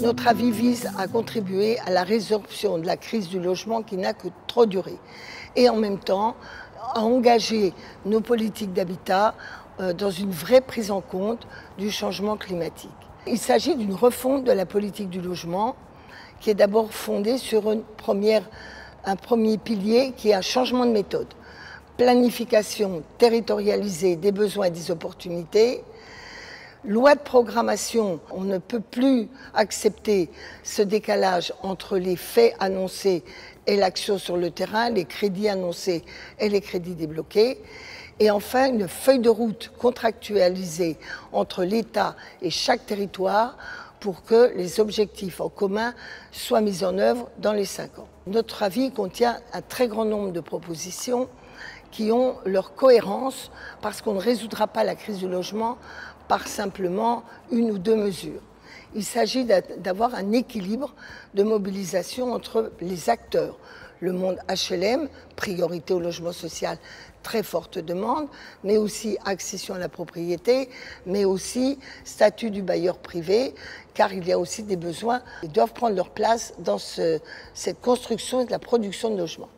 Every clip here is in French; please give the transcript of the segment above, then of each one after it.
Notre avis vise à contribuer à la résorption de la crise du logement qui n'a que trop duré et en même temps à engager nos politiques d'habitat dans une vraie prise en compte du changement climatique. Il s'agit d'une refonte de la politique du logement qui est d'abord fondée sur un premier pilier qui est un changement de méthode. Planification territorialisée des besoins et des opportunités. Loi de programmation, on ne peut plus accepter ce décalage entre les faits annoncés et l'action sur le terrain, les crédits annoncés et les crédits débloqués. Et enfin, une feuille de route contractualisée entre l'État et chaque territoire pour que les objectifs en commun soient mis en œuvre dans les 5 ans. Notre avis contient un très grand nombre de propositions qui ont leur cohérence parce qu'on ne résoudra pas la crise du logement par simplement 1 ou 2 mesures. Il s'agit d'avoir un équilibre de mobilisation entre les acteurs. Le monde HLM, priorité au logement social, très forte demande, mais aussi accession à la propriété, mais aussi statut du bailleur privé, car il y a aussi des besoins qui doivent prendre leur place dans cette construction et de la production de logements.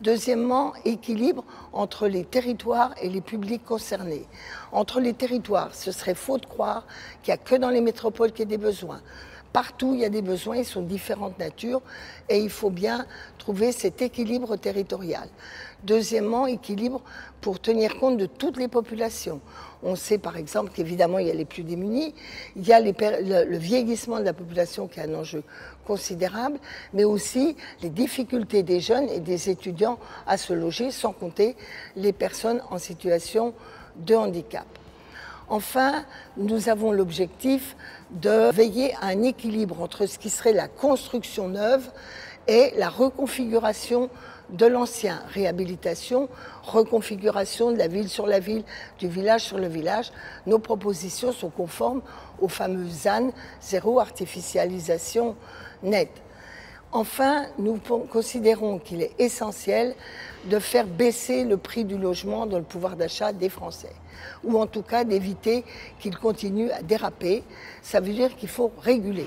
Deuxièmement, équilibre entre les territoires et les publics concernés. Entre les territoires, ce serait faux de croire qu'il n'y a que dans les métropoles qu'il y a des besoins. Partout, il y a des besoins, ils sont de différentes natures et il faut bien trouver cet équilibre territorial. Deuxièmement, équilibre pour tenir compte de toutes les populations. On sait par exemple qu'évidemment, il y a les plus démunis, il y a le vieillissement de la population qui est un enjeu considérable, mais aussi les difficultés des jeunes et des étudiants à se loger, sans compter les personnes en situation de handicap. Enfin, nous avons l'objectif de veiller à un équilibre entre ce qui serait la construction neuve et la reconfiguration de l'ancien, réhabilitation, reconfiguration de la ville sur la ville, du village sur le village. Nos propositions sont conformes au fameux ZAN, zéro artificialisation nette. Enfin, nous considérons qu'il est essentiel de faire baisser le prix du logement dans le pouvoir d'achat des Français, ou en tout cas d'éviter qu'il continue à déraper. Ça veut dire qu'il faut réguler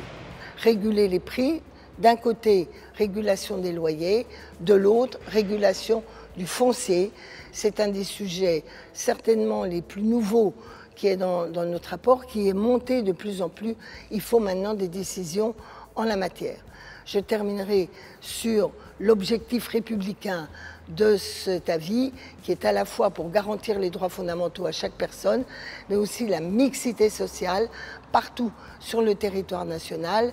les prix. D'un côté, régulation des loyers, de l'autre, régulation du foncier. C'est un des sujets certainement les plus nouveaux qui est dans notre rapport, qui est monté de plus en plus. Il faut maintenant des décisions en la matière. Je terminerai sur l'objectif républicain de cet avis, qui est à la fois pour garantir les droits fondamentaux à chaque personne, mais aussi la mixité sociale partout sur le territoire national,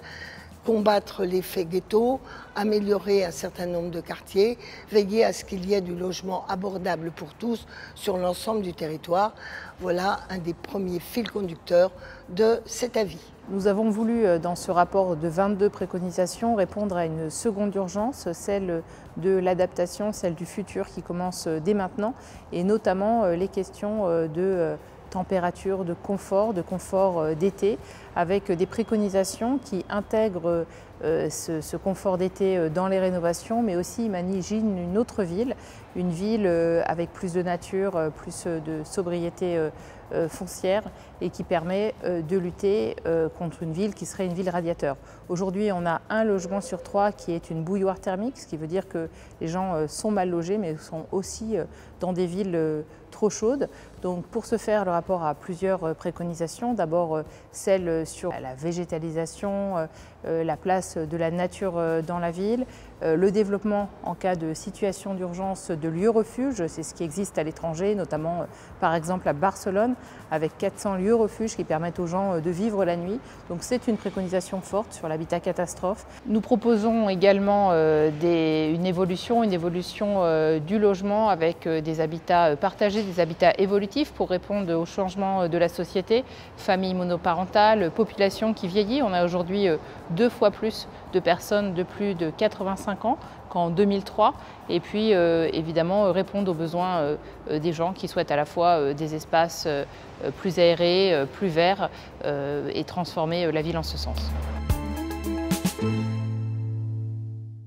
combattre l'effet ghetto, améliorer un certain nombre de quartiers, veiller à ce qu'il y ait du logement abordable pour tous sur l'ensemble du territoire. Voilà un des premiers fils conducteurs de cet avis. Nous avons voulu, dans ce rapport de 22 préconisations, répondre à une seconde urgence, celle de l'adaptation, celle du futur qui commence dès maintenant, et notamment les questions de température, de confort d'été, avec des préconisations qui intègrent ce confort d'été dans les rénovations, mais aussi imaginent une autre ville, une ville avec plus de nature, plus de sobriété foncière et qui permet de lutter contre une ville qui serait une ville radiateur. Aujourd'hui, on a 1 logement sur 3 qui est une bouilloire thermique, ce qui veut dire que les gens sont mal logés, mais sont aussi dans des villes trop chaudes. Donc pour ce faire, le rapport a plusieurs préconisations. D'abord, celle sur la végétalisation, la place de la nature dans la ville, le développement en cas de situation d'urgence de lieux refuges, c'est ce qui existe à l'étranger, notamment par exemple à Barcelone, avec 400 lieux refuges qui permettent aux gens de vivre la nuit. Donc c'est une préconisation forte sur l'habitat catastrophe. Nous proposons également une évolution du logement avec des habitats partagés, des habitats évolutifs pour répondre aux changements de la société, famille monoparentale, population qui vieillit. On a aujourd'hui 2 fois plus de personnes de plus de 85 ans qu'en 2003 et puis évidemment répondre aux besoins des gens qui souhaitent à la fois des espaces plus aérés, plus verts et transformer la ville en ce sens.